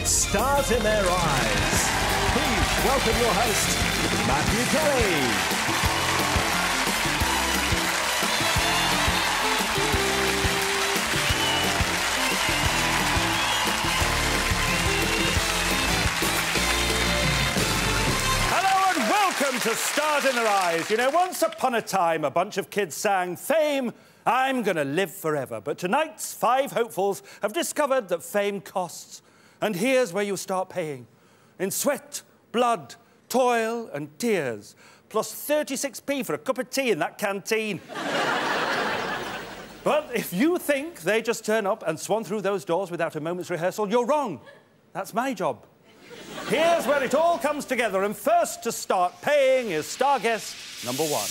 Stars in Their Eyes. Please welcome your host, Matthew Kelly. Welcome to Stars in Their Eyes. You know, once upon a time, a bunch of kids sang, "Fame, I'm gonna live forever." But tonight's 5 hopefuls have discovered that fame costs. And here's where you start paying. In sweat, blood, toil and tears. Plus 36p for a cup of tea in that canteen. But if you think they just turn up and swan through those doors without a moment's rehearsal, you're wrong. That's my job. Here's where it all comes together, and first to start paying is star guest number 1.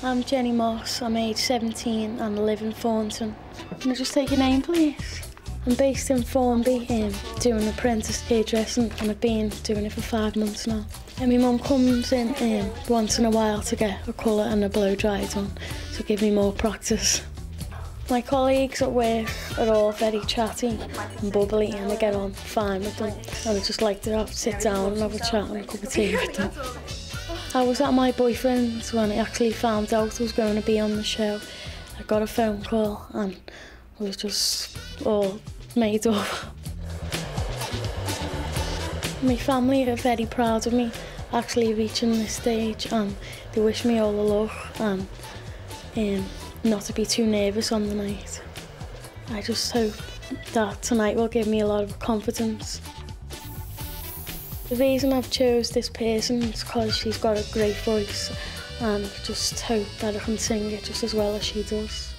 I'm Jenny Moss, I'm age 17 and I live in Thornton. Can I just take your name, please? I'm based in Formby, doing apprentice hairdressing, and I've been doing it for 5 months now. And my mum comes in once in a while to get a colour and a blow dry done, to give me more practice. My colleagues at work are all very chatty and bubbly, and I get on fine with them. And I just like to sit down and have a chat and a cup of tea with them. I was at my boyfriend's when I actually found out I was going to be on the show. I got a phone call and I was just all made up. My family are very proud of me actually reaching this stage, and they wish me all the luck and not to be too nervous on the night. I just hope that tonight will give me a lot of confidence. The reason I've chose this person is because she's got a great voice, and I just hope that I can sing it just as well as she does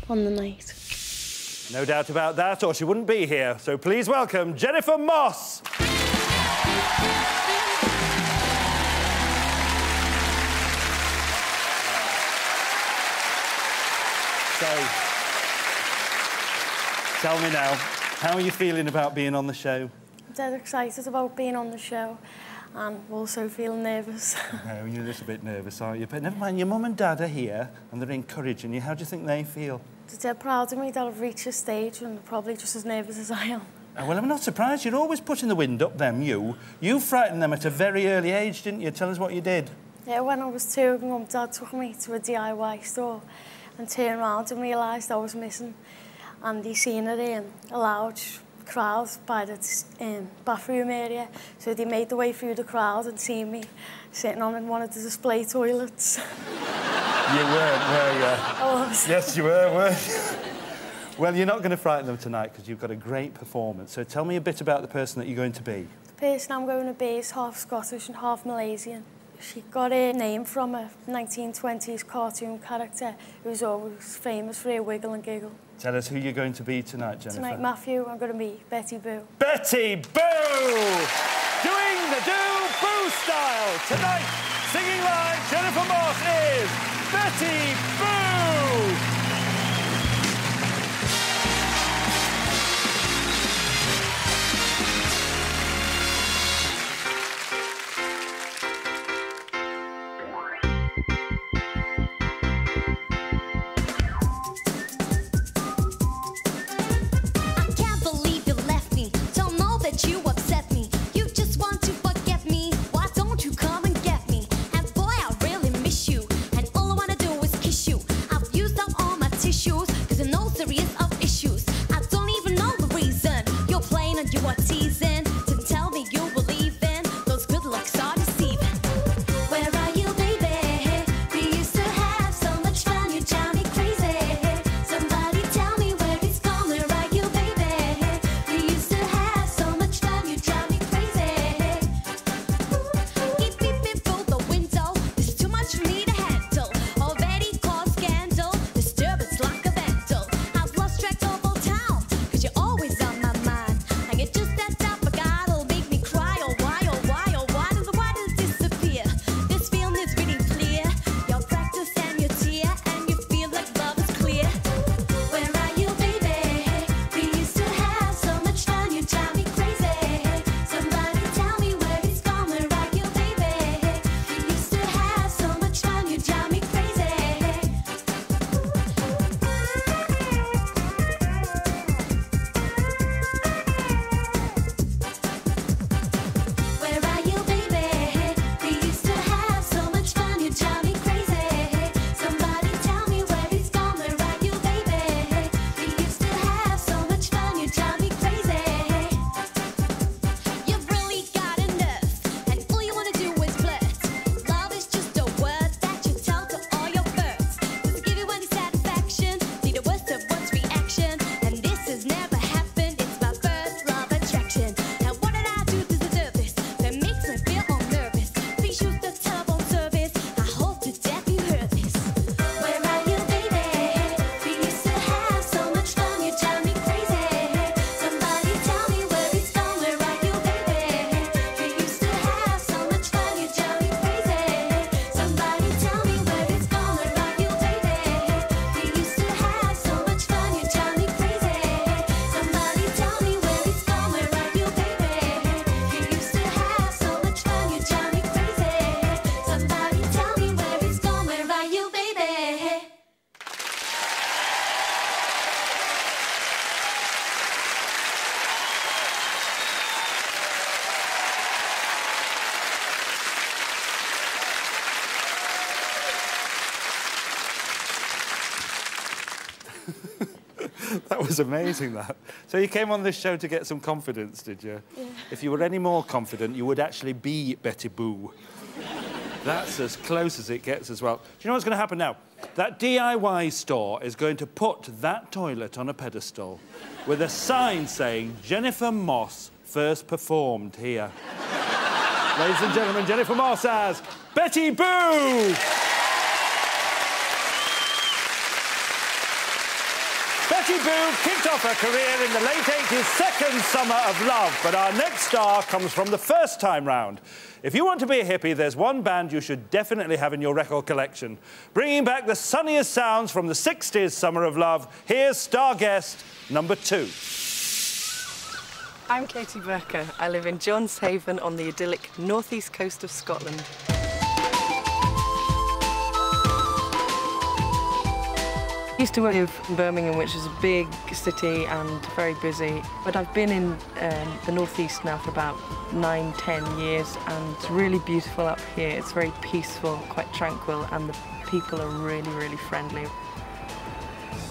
on the night. No doubt about that, or she wouldn't be here. So please welcome Jennifer Moss. So, tell me now, how are you feeling about being on the show? I'm dead excited about being on the show, and also feeling nervous. No, you're a little bit nervous, aren't you? But never mind, your mum and dad are here, and they're encouraging you. How do you think they feel? They're proud of me that I've reached this stage, and they're probably just as nervous as I am. Oh, well, I'm not surprised. You're always putting the wind up them, you. You frightened them at a very early age, didn't you? Tell us what you did. Yeah, when I was 2, my mum and dad took me to a DIY store and turned around and realised I was missing. And they seen it in a loud crowd by the bathroom area. So they made their way through the crowd and seen me sitting on one of the display toilets. You weren't, were you? I was. Yes, you were, weren't you? Well, you're not going to frighten them tonight because you've got a great performance. So tell me a bit about the person that you're going to be. The person I'm going to be is half Scottish and half Malaysian. She got her name from a 1920s cartoon character who was always famous for her wiggle and giggle. Tell us who you're going to be tonight, Jennifer. Tonight, Matthew, I'm going to be Betty Boo. Betty Boo! Doing the do-boo style. Tonight, singing live, Jennifer Moss is Betty Boo! Used up all That was amazing, that. So you came on this show to get some confidence, did you? Yeah. If you were any more confident, you would actually be Betty Boo. That's as close as it gets as well. Do you know what's going to happen now? That DIY store is going to put that toilet on a pedestal with a sign saying, Jennifer Moss first performed here. Ladies and gentlemen, Jennifer Moss as Betty Boo! Betty Boo kicked off her career in the late 80s' second summer of love, but our next star comes from the first time round. If you want to be a hippie, there's one band you should definitely have in your record collection. Bringing back the sunniest sounds from the 60s summer of love, here's star guest number 2. I'm Katie Burker. I live in Johnshaven on the idyllic northeast coast of Scotland. I used to work in Birmingham, which is a big city and very busy. But I've been in the northeast now for about 9-10 years, and it's really beautiful up here. It's very peaceful, quite tranquil, and the people are really, really friendly.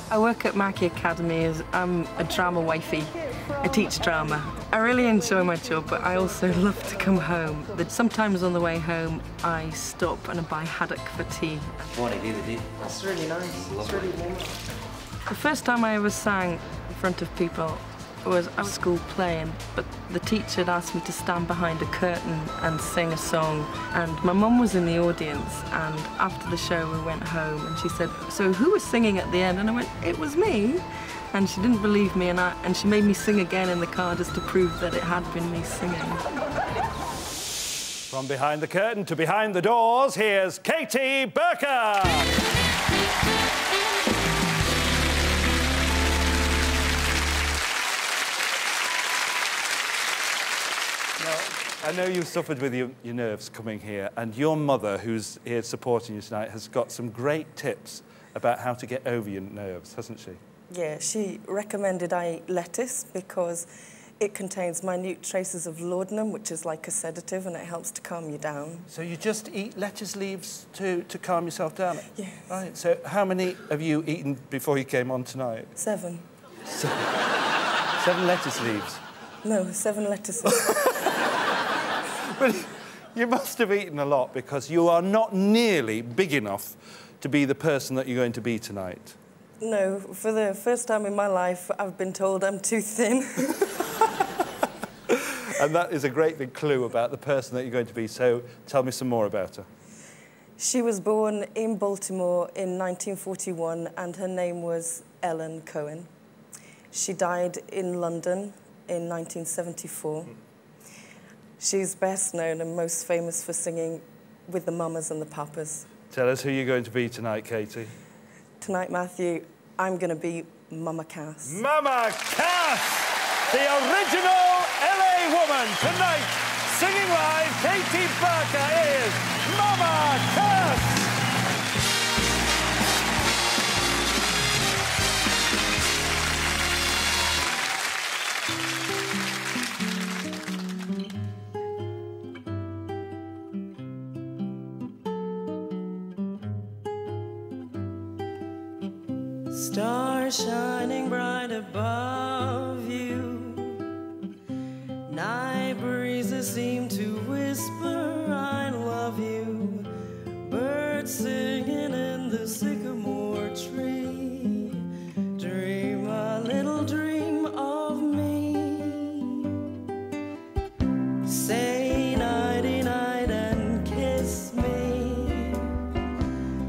I work at Mackey Academy. I'm a drama wifey. I teach drama. I really enjoy my job, but I also love to come home. Sometimes on the way home, I stop and I buy haddock for tea. That's really nice. It's really warm. The first time I ever sang in front of people was at school playing, but the teacher had asked me to stand behind a curtain and sing a song, and my mum was in the audience, and after the show we went home and she said, so who was singing at the end? And I went, it was me. And she didn't believe me, and she made me sing again in the car just to prove that it had been me singing. From behind the curtain to behind the doors, here's Katie Burker! I know you've suffered with your nerves coming here, and your mother, who's here supporting you tonight, has got some great tips about how to get over your nerves, hasn't she? Yeah, she recommended I eat lettuce because it contains minute traces of laudanum, which is like a sedative, and it helps to calm you down. So you just eat lettuce leaves to calm yourself down? Yes. Right, so how many have you eaten before you came on tonight? 7. 7 lettuce leaves? No, 7 lettuces. Well, you must have eaten a lot because you are not nearly big enough to be the person that you're going to be tonight. No, for the first time in my life, I've been told I'm too thin. And that is a great big clue about the person that you're going to be, so tell me some more about her. She was born in Baltimore in 1941, and her name was Ellen Cohen. She died in London in 1974. She's best known and most famous for singing with the Mamas and the Papas. Tell us who you're going to be tonight, Katie. Tonight, Matthew, I'm going to be Mama Cass. Mama Cass, the original LA woman. Tonight, singing live, Katie Burker is Mama Cass. Stars shining bright above you, night breezes seem to whisper I love you, birds singing in the sycamore tree, dream a little dream of me, say nighty night and kiss me,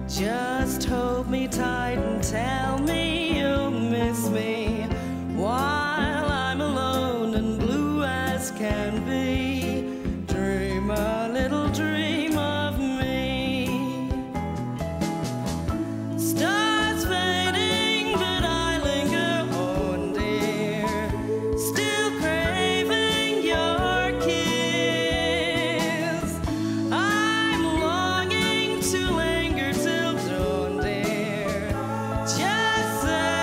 just hold me tight and tell me you'll miss me while I'm alone and blue as can be. Dream a little dream of me. Stars fading, but I linger on, dear, still craving your kiss. I'm longing to linger till dawn, dear, just say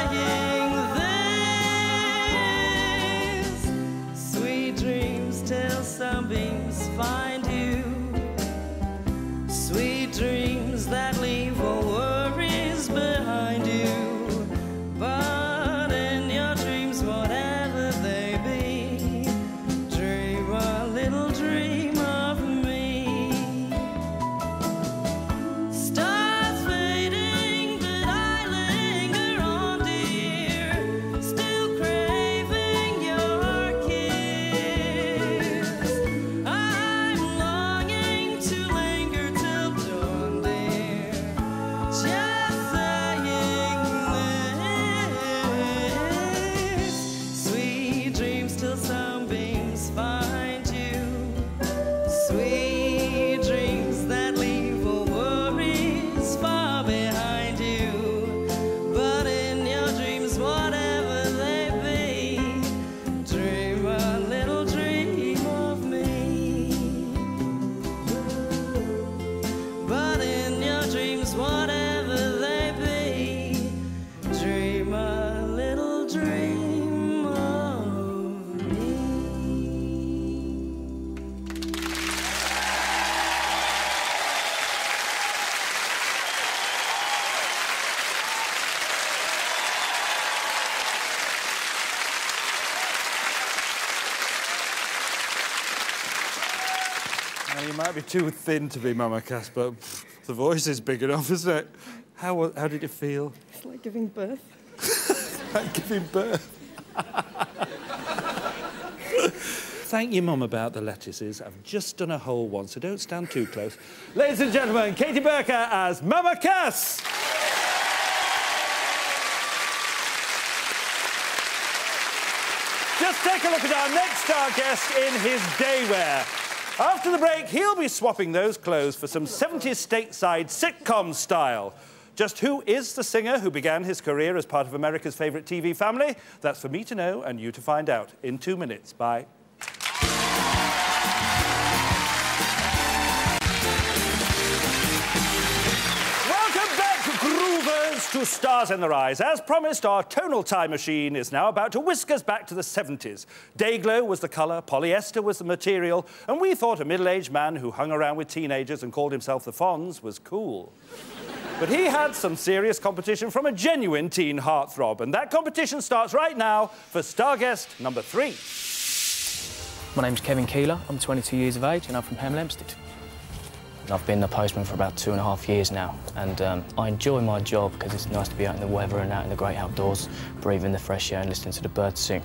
might be too thin to be Mama Cass, but the voice is big enough, isn't it? How did it feel? It's like giving birth. Like giving birth. Thank your mum about the lettuces. I've just done a whole one, so don't stand too close. Ladies and gentlemen, Katie Burke as Mama Cass. Just take a look at our next star guest in his day wear. After the break, he'll be swapping those clothes for some 70s stateside sitcom style. Just who is the singer who began his career as part of America's favourite TV family? That's for me to know and you to find out in 2 minutes. Bye. Welcome back, Groovers, to Stars in Their Eyes. As promised, our tonal time machine is now about to whisk us back to the 70s. Dayglow was the colour, polyester was the material, and we thought a middle-aged man who hung around with teenagers and called himself the Fonz was cool. But he had some serious competition from a genuine teen heartthrob, and that competition starts right now for star guest number 3. My name's Kevin Keeler, I'm 22 years of age and I'm from Hemel Hempstead. I've been a postman for about 2.5 years now, and I enjoy my job because it's nice to be out in the weather and out in the great outdoors, breathing the fresh air and listening to the birds sing.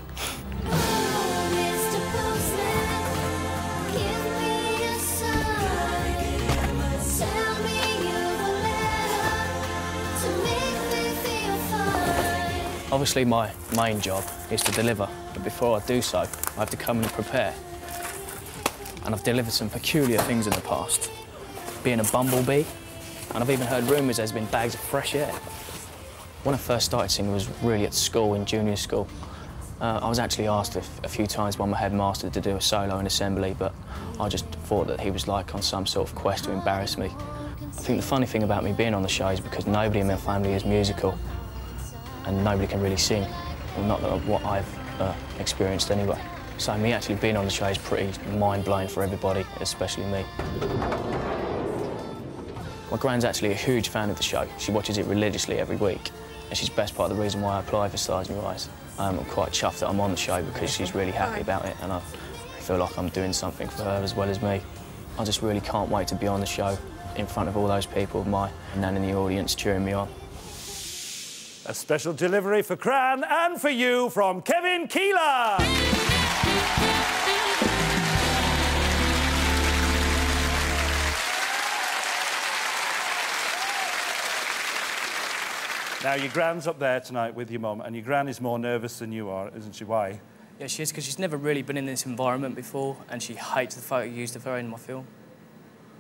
Obviously, my main job is to deliver, but before I do so, I have to come and prepare. And I've delivered some peculiar things in the past, being a bumblebee, and I've even heard rumours there's been bags of fresh air. When I first started singing was really at school, in junior school. I was actually asked a few times by my headmaster to do a solo in assembly, but I just thought that he was like on some sort of quest to embarrass me. I think the funny thing about me being on the show is because nobody in my family is musical, and nobody can really sing. Well, not that what I've experienced anyway. So me actually being on the show is pretty mind-blowing for everybody, especially me. My gran's actually a huge fan of the show. She watches it religiously every week, and she's best part of the reason why I apply for Stars in Your Eyes. I'm quite chuffed that I'm on the show because she's really happy about it, and I feel like I'm doing something for her as well as me. I just really can't wait to be on the show in front of all those people, my nan in the audience cheering me on. A special delivery for Cran and for you from Kevin Keeler. Now, your Gran's up there tonight with your mum, and your Gran is more nervous than you are, isn't she? Why? Yeah, she is, because she's never really been in this environment before, and she hates the photo used of her in my film.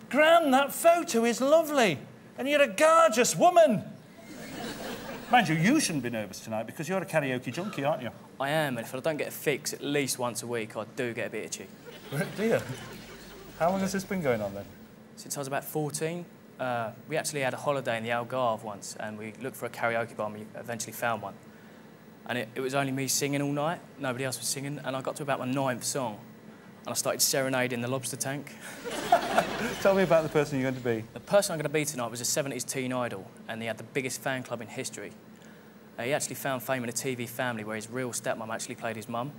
Gran, that photo is lovely, and you're a gorgeous woman. Mind you, you shouldn't be nervous tonight because you're a karaoke junkie, aren't you? I am, and if I don't get a fix at least once a week, I do get a bit itchy. Do you? How long has this been going on, then? Since I was about 14. We actually had a holiday in the Algarve once, and we looked for a karaoke bar, and we eventually found one. And it was only me singing all night, nobody else was singing, and I got to about my 9th song, and I started serenading the lobster tank. Tell me about the person you're going to be. The person I'm going to be tonight was a 70s teen idol, and he had the biggest fan club in history. He actually found fame in a TV family where his real stepmom actually played his mum,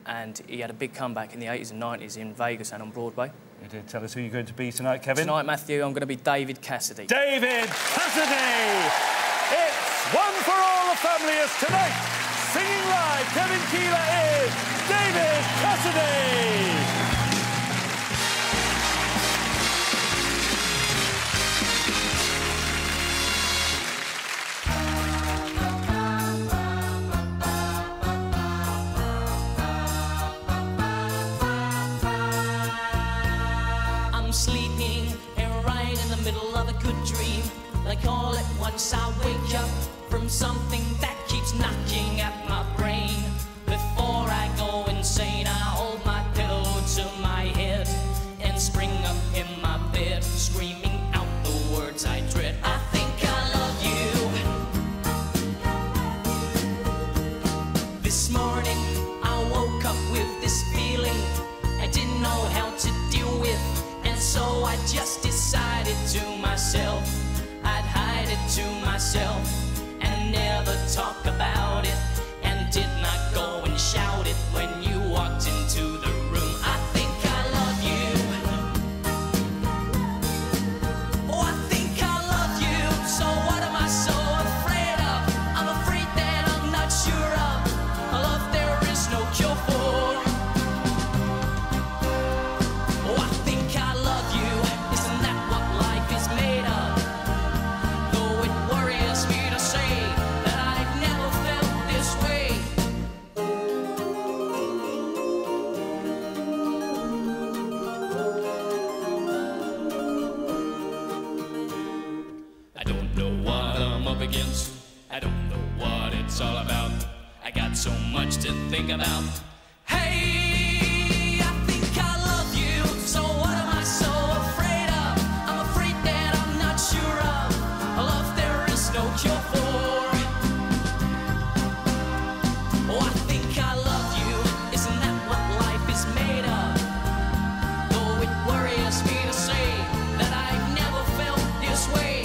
and he had a big comeback in the 80s and 90s in Vegas and on Broadway. You did. Tell us who you're going to be tonight, Kevin. Tonight, Matthew, I'm going to be David Cassidy. David Cassidy! It's one for all the family as tonight, singing live, Kevin Keeler is David Cassidy! Sleeping and right in the middle of a good dream, like all at once I wake up from something that keeps knocking at my brain. Before I go insane, I hold my pillow to my head and spring up in my bed, screaming out the words I dread. I think I love you. This morning I woke up with this feeling I didn't know how to deal with. So I just decided to myself, I'd hide it to myself and never talk about it, and did not go and shout it when you walked into the room. I think I love you. against. I don't know what it's all about. I got so much to think about. Hey, I think I love you, so what am I so afraid of? I'm afraid that I'm not sure of a love there is no cure for. Oh, I think I love you, isn't that what life is made of? Though it worries me to say that I've never felt this way.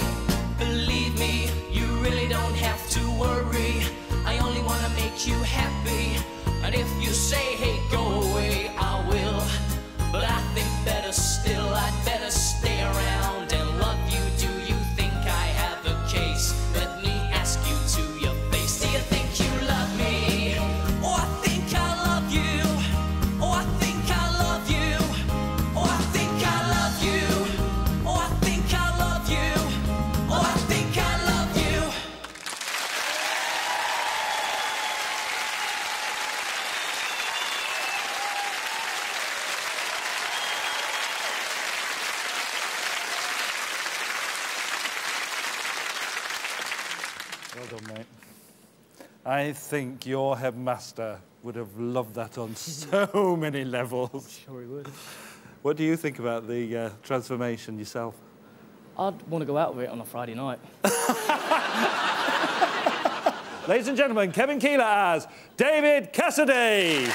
Believe me, you really don't have to worry. I only want to make you happy. And if you say, hey, go away, I will. But I think better still, I'd better stay around and love you. Do you think I have a case? Let me ask you to your face. Do you think you love me? Oh, I think I love you. Oh, I think I love you. Oh, I think I love you. Oh, I think I love you. Oh, I think I love you. Well done, mate. I think your headmaster would have loved that on so many levels. Sure he would. What do you think about the transformation yourself? I'd want to go out with it on a Friday night. Ladies and gentlemen, Kevin Keeler as David Cassidy.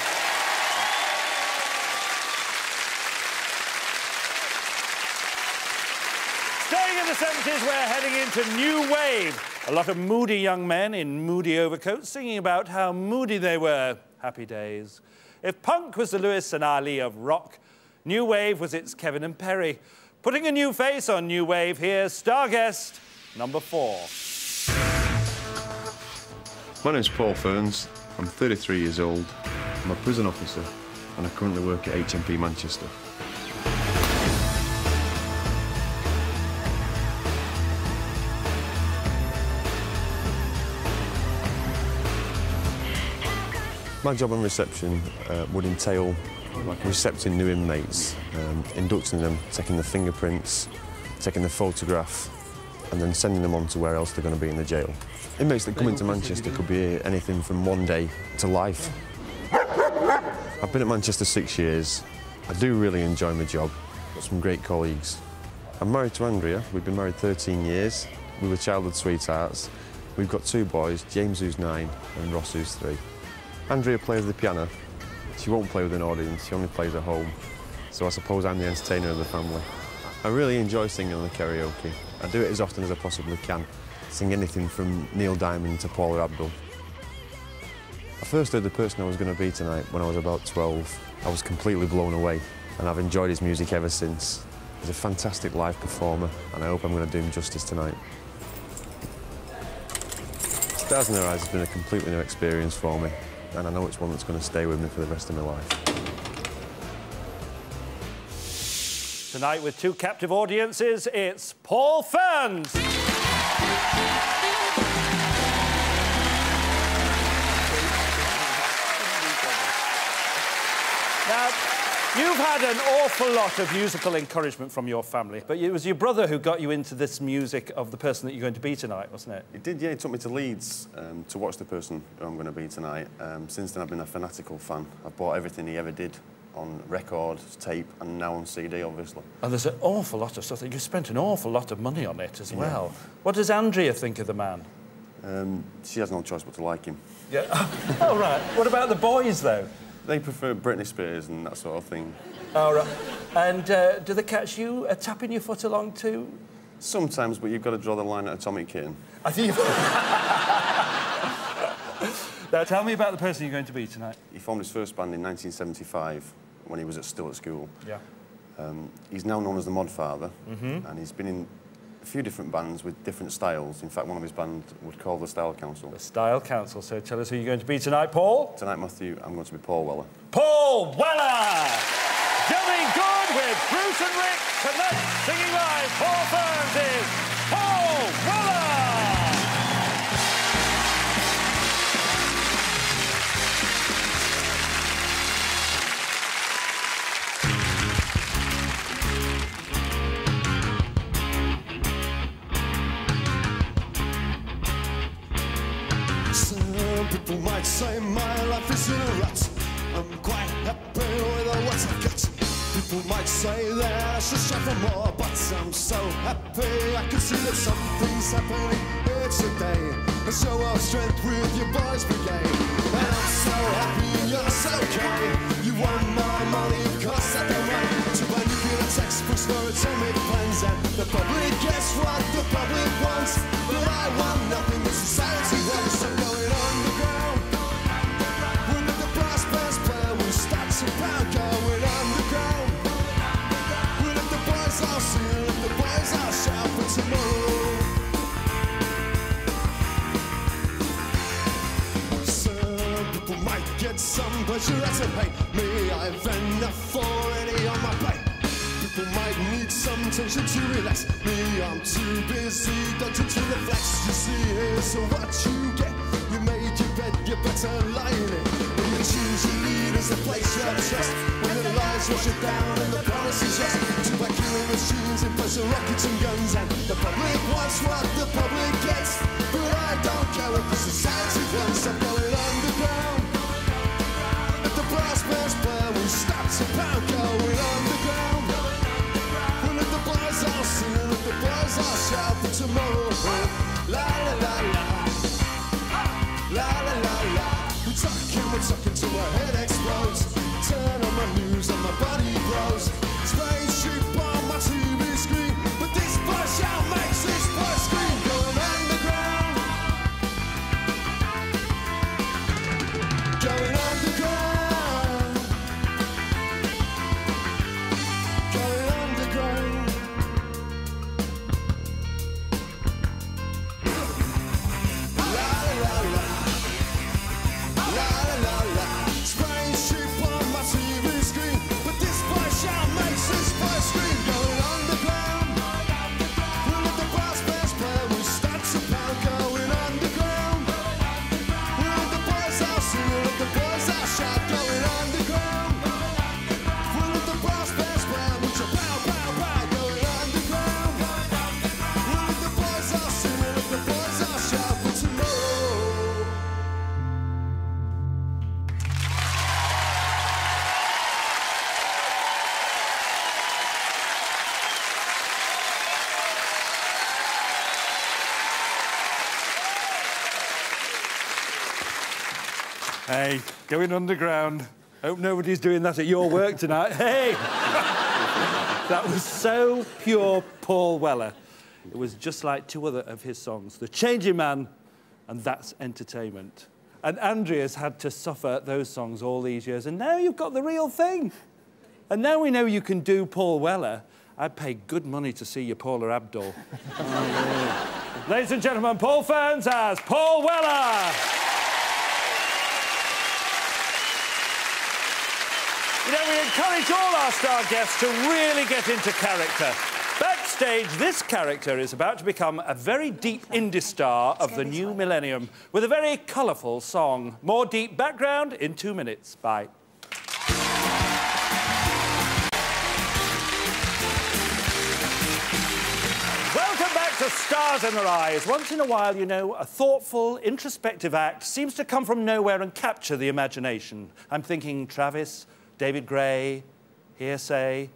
Staying in the 70s, we're heading into New Wave. A lot of moody young men in moody overcoats singing about how moody they were. Happy days. If punk was the Lewis and Ali of rock, New Wave was its Kevin and Perry. Putting a new face on New Wave, here's star guest number 4. My name's Paul Ferns. I'm 33 years old. I'm a prison officer and I currently work at HMP Manchester. My job on reception would entail recepting new inmates, inducting them, taking the fingerprints, taking the photograph, and then sending them on to where else they're going to be in the jail. Inmates that come into Manchester could be anything from one day to life. I've been at Manchester 6 years. I do really enjoy my job. Got some great colleagues. I'm married to Andrea. We've been married 13 years. We were childhood sweethearts. We've got 2 boys, James who's 9 and Ross who's 3. Andrea plays the piano. She won't play with an audience, she only plays at home. So I suppose I'm the entertainer of the family. I really enjoy singing on the karaoke. I do it as often as I possibly can. Sing anything from Neil Diamond to Paula Abdul. I first heard the person I was going to be tonight when I was about 12. I was completely blown away, and I've enjoyed his music ever since. He's a fantastic live performer, and I hope I'm going to do him justice tonight. Stars in Their Eyes has been a completely new experience for me, and I know it's one that's going to stay with me for the rest of my life. Tonight, with 2 captive audiences, it's Paul Ferns. Now, you've had an awful lot of musical encouragement from your family, but it was your brother who got you into this music of the person that you're going to be tonight, wasn't it? He did, yeah. He took me to Leeds to watch the person who I'm going to be tonight. Since then, I've been a fanatical fan. I've bought everything he ever did on record, tape, and now on CD, obviously. And there's an awful lot of stuff. You spent an awful lot of money on it as well. What does Andrea think of the man? She has no choice but to like him. Yeah. Oh, right. What about the boys, though? They prefer Britney Spears and that sort of thing. Oh, right. And do they catch you tapping your foot along too? Sometimes, but you've got to draw the line at Atomic Kitten. I think Now, tell me about the person you're going to be tonight. He formed his first band in 1975 when he was still at school. Yeah. He's now known as the Mod Father, and he's been in a few different bands with different styles. In fact, one of his bands would call the Style Council. The Style Council. So tell us who you're going to be tonight, Paul. Tonight, Matthew, I'm going to be Paul Weller. Paul Weller! Johnny Good with Bruce and Rick. Tonight, singing live, Paul Ferns is Paul Weller! people might say my life is in a rut. I'm quite happy with what I've got. People might say that I should strive for more, but I'm so happy I can see that something's happening here today. And show our strength with your boys' brigade. And I'm so happy you're so okay. You want my money, of course I don't mind. To buy nuclear textbooks for atomic plans. And the public gets what the public wants, but I want nothing that society wants. I'm going underground. We'll let the brass bands play, we'll start to pound. Going underground. We'll let the boys all sing, let the boys all shout for tomorrow. Some people might get some pleasure out of hate me. I've enough already on my plate. People might need some tension to relax me. I'm too busy dodging to the flex. You see, here's what you get. You made your bed, you better lie in it. When you choose your leaders, the place you trust. When the lies rush you down and the promises just to by killing machines and pressure rockets and guns. And the public wants what the public gets, but I don't care what the society wants. I'm going underground. At the brass bands play, we start to pound. Going underground. We'll let the boys all sing, let the boys all shout for tomorrow. La la la la. La la la la. We're talking till my head explodes. Turn on my news and my body grows. Spaceship on my TV screen, but this boy shout makes this boy scream. Going underground. Going underground. Going underground. La la la. La la la, spaceship on my TV screen, but this boy shout makes this boy scream. Going underground, we'll let the brass bands play, we start to pound. Going underground, we'll let the boys all sing, we'll let the boys all shout. Going underground, we'll let the brass bands play, we just pow, pow, pow. Going underground, we'll let the boys all sing, we'll let the boys all shout for tomorrow. Hey, going underground. Hope nobody's doing that at your work tonight. Hey! That was so pure Paul Weller. It was just like two other of his songs, The Changing Man and That's Entertainment. And Andrea's had to suffer those songs all these years, and now you've got the real thing. And now we know you can do Paul Weller. I'd pay good money to see your Paula Abdul. Oh, yeah. Ladies and gentlemen, Paul Ferns as Paul Weller. You know, we encourage all our star guests to really get into character. Backstage, this character is about to become a very deep indie star of the new millennium with a very colourful song. More deep background in 2 minutes. Bye. Welcome back to Stars in Their Eyes. Once in a while, you know, a thoughtful, introspective act seems to come from nowhere and capture the imagination. I'm thinking Travis, David Gray, Hearsay.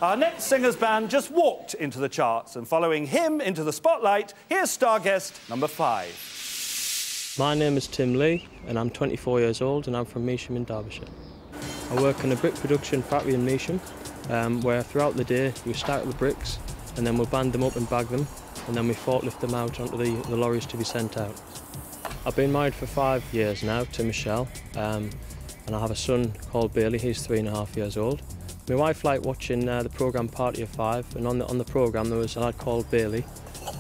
Our next singer's band just walked into the charts, and following him into the spotlight, here's star guest number 5. My name is Tim Lee, and I'm 24 years old, and I'm from Measham in Derbyshire. I work in a brick production factory in Measham, where throughout the day we stack the bricks, and then we'll band them up and bag them, and then we forklift them out onto the lorries to be sent out. I've been married for 5 years now to Michelle, and I have a son called Bailey. He's 3.5 years old. My wife liked watching the programme Party of Five, and on the programme there was a lad called Bailey,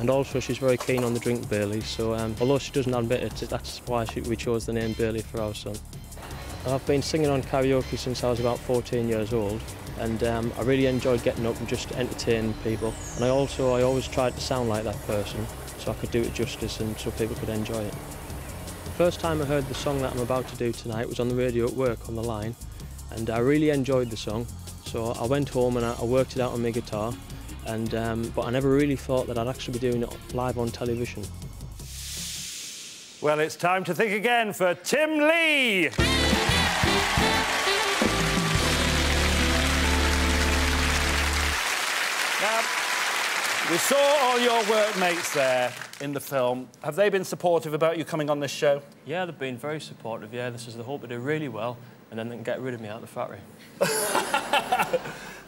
and also she's very keen on the drink Bailey, so although she doesn't admit it, that's why we chose the name Bailey for our son. I've been singing on karaoke since I was about 14 years old, and I really enjoyed getting up and just entertaining people, and I always tried to sound like that person so I could do it justice and so people could enjoy it. First time I heard the song that I'm about to do tonight was on the radio at work on the line, and I really enjoyed the song, so I went home and I worked it out on my guitar, but I never really thought that I'd actually be doing it live on television. Going underground, we'll let the brass bands play, we start to pound. Going underground, we'll let the boys all sing, let the boys all shout. Going underground, we'll let the boys all sing, let the boys all shout for tomorrow. La la la la. La la la la. La la la la. Spaceship on my TV screen, but this boy shout makes this boy scream. Going underground. We'll let the brass bands play, we start to pound. Going underground. We'll let the boys all sing, let the boys all shout for tomorrow. La la la la. Well, it's time to think again for Tim Lee. Now, we saw all your workmates there in the film. Have they been supportive about you coming on this show? Yeah, they've been very supportive, yeah. This is the hope to do really well, and then they can get rid of me out of the factory.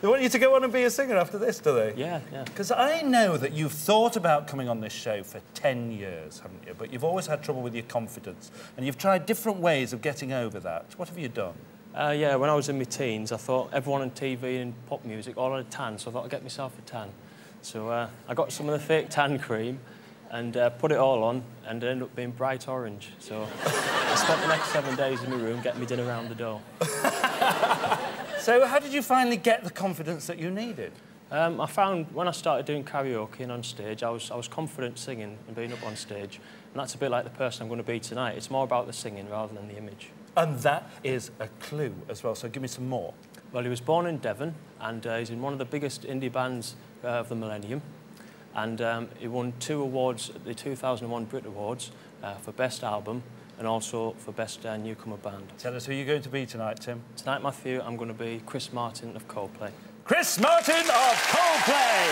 They want you to go on and be a singer after this, do they? Yeah, yeah. Because I know that you've thought about coming on this show for 10 years, haven't you? But you've always had trouble with your confidence, and you've tried different ways of getting over that. What have you done? Yeah, when I was in my teens, I thought everyone on TV and pop music all had a tan, so I thought I'd get myself a tan. So I got some of the fake tan cream and put it all on, and it ended up being bright orange. So I spent the next 7 days in my room getting me dinner around the door. So how did you finally get the confidence that you needed? I found when I started doing karaoke and on stage, I was confident singing and being up on stage. And that's a bit like the person I'm going to be tonight. It's more about the singing rather than the image. And that is a clue as well, so give me some more. Well, he was born in Devon, and he's in one of the biggest indie bands of the millennium. And he won 2 awards at the 2001 Brit Awards for Best Album and also for Best Newcomer Band. Tell us who you're going to be tonight, Tim. Tonight, Matthew, I'm going to be Chris Martin of Coldplay. Chris Martin of Coldplay!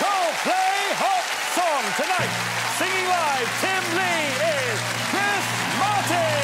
Coldplay Hot Song tonight. Singing live, Tim Lee is Chris Martin!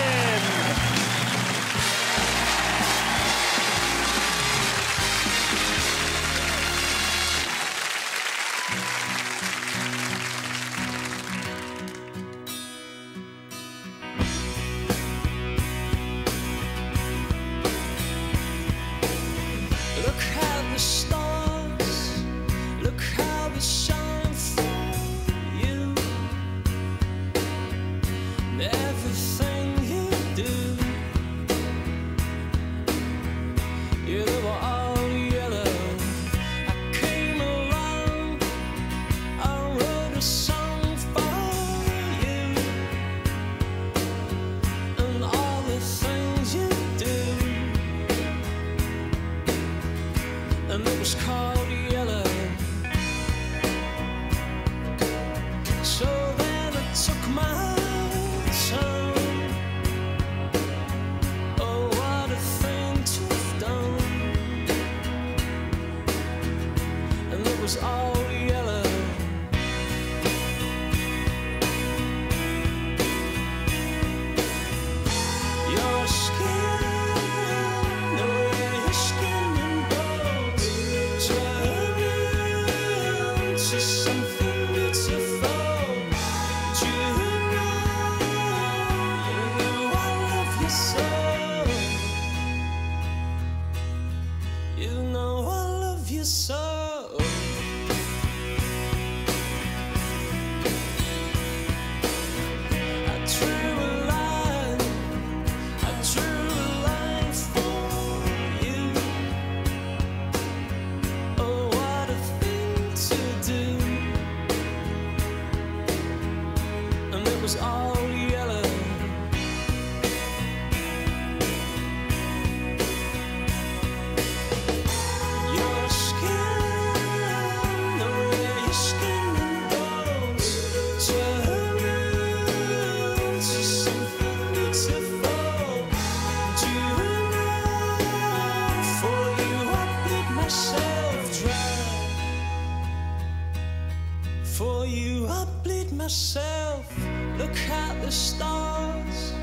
Look at the stars,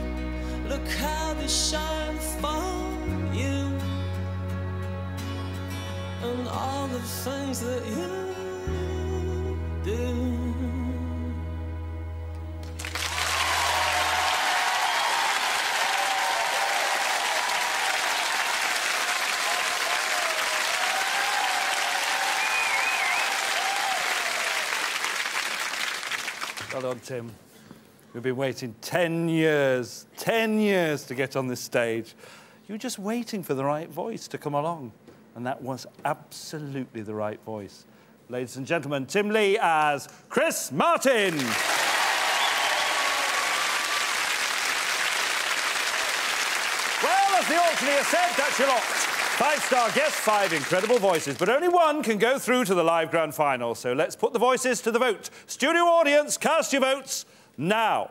look how they shine for you, and all the things that you do. Well done, Tim. We've been waiting 10 years to get on this stage. You were just waiting for the right voice to come along, and that was absolutely the right voice. Ladies and gentlemen, Tim Lee as Chris Martin. Well, as the auctioneer said, that's your lot. 5-star guests, 5 incredible voices, but only one can go through to the live grand final. So let's put the voices to the vote. Studio audience, cast your votes now.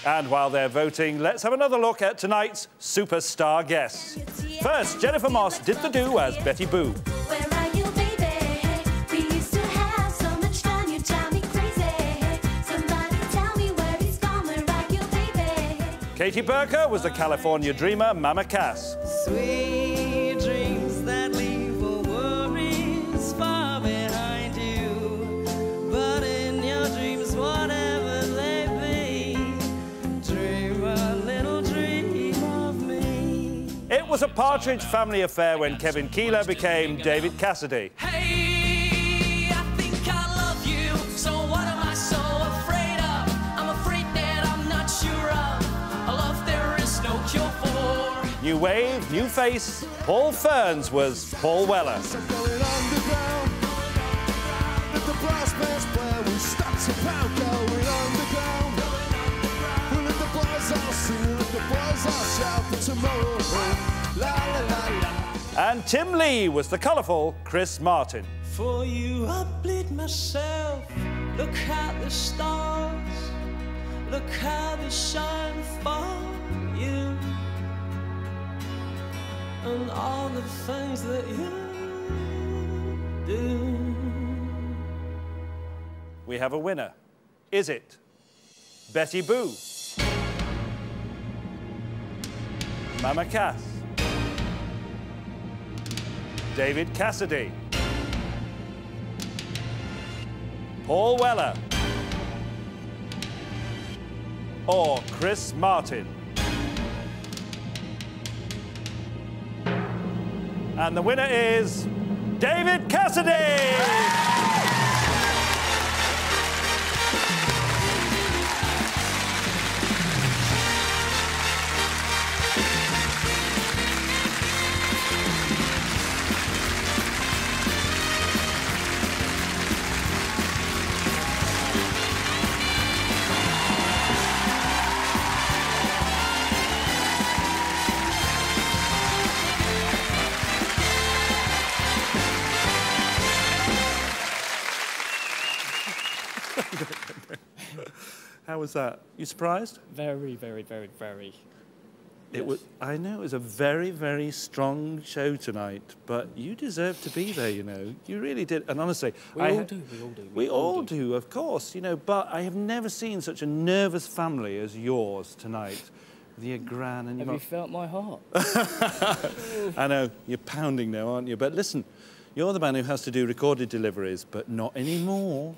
And while they're voting, let's have another look at tonight's superstar guests. First, Jennifer Moss did the do as Betty Boo. Katie Burke was the California dreamer, Mama Cass. Sweet dreams that leave all worries far behind you. But in your dreams, whatever they be, dream a little dream of me. It was a Partridge Family affair when Kevin Keeler became David Cassidy. Hey, I think I love you, so what am I so afraid of? I'm afraid that I'm not sure of a love there is no cure for. New wave, new face. Paul Ferns was Paul Weller. Going underground. Let the brass bands play, we start to pound. Going underground. We'll let the boys all sing, let the boys all shout for tomorrow. La la la la. And Tim Lee was the colourful Chris Martin. For you, I bleed myself. Look at the stars. Look how they shine for you. And all the things that you do. We have a winner. Is it Betty Boo, Mama Cass, David Cassidy, Paul Weller, or Chris Martin? And the winner is David Cassidy! How was that? You surprised? Very, very, very, very. It was. I know it was a very, very strong show tonight, but you deserved to be there. You know, you really did. And honestly, We all do. We all do, of course. You know, but I have never seen such a nervous family as yours tonight. With your gran and your. Have you felt my heart? I know you're pounding now, aren't you? But listen, you're the man who has to do recorded deliveries, but not anymore.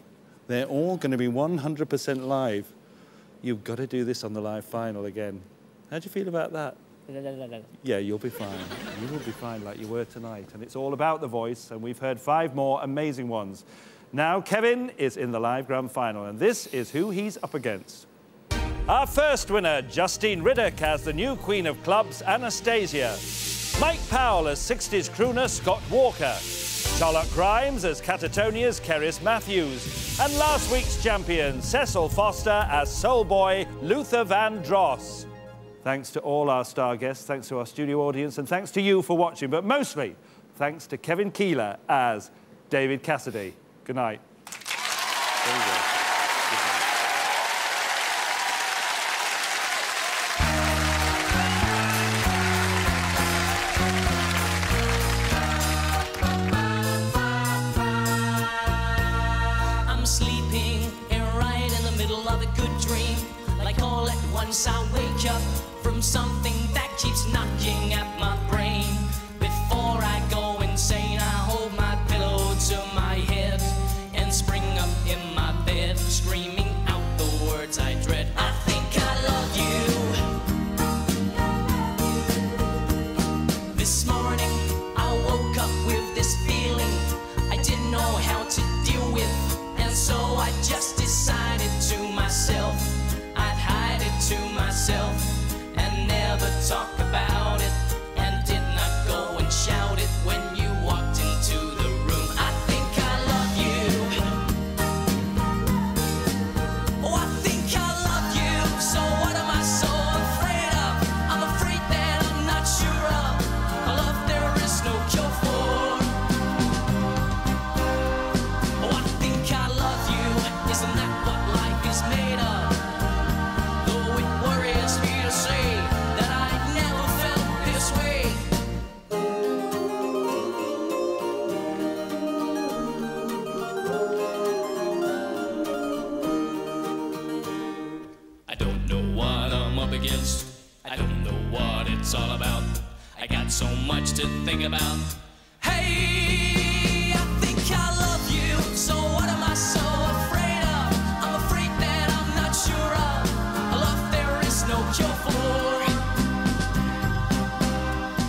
They're all going to be 100% live. You've got to do this on the live final again. How do you feel about that? Yeah, you'll be fine. You will be fine like you were tonight. And it's all about the voice, and we've heard 5 more amazing ones. Now, Kevin is in the live grand final, and this is who he's up against. Our first winner, Justine Riddock, as the new Queen of Clubs, Anastasia. Mike Powell as 60s crooner, Scott Walker. Charlotte Grimes as Catatonia's Cerys Matthews. And last week's champion, Cecil Foster as Soul Boy, Luther Vandross. Thanks to all our star guests, thanks to our studio audience, and thanks to you for watching, but mostly thanks to Kevin Keeler as David Cassidy. Good night. There you go. I wake up from something that keeps knocking at my brain. Before I go insane, I hold my pillow to my head and spring up in my bed, screaming out the words I dread. I think I love you. This morning I woke up with this feeling I didn't know how to deal with, and so I just decided to myself to myself and never talk about it, and did not go and shout it when you walked into the room. I think I love you. Oh, I think I love you. So what am I so afraid of? I'm afraid that I'm not sure of a love there is no cure for. Oh, I think I love you. Isn't that what life is made of? Though it got so much to think about. Hey, I think I love you, so what am I so afraid of? I'm afraid that I'm not sure of a love there is no cure for.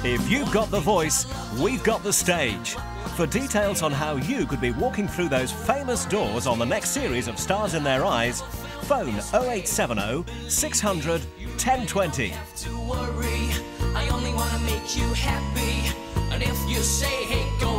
If you've got the voice, we've got the stage. For details on how you could be walking through those famous doors on the next series of Stars in Their Eyes, phone 0870 600 1020. To worry, I only want to make you happy, and if you say, hey, go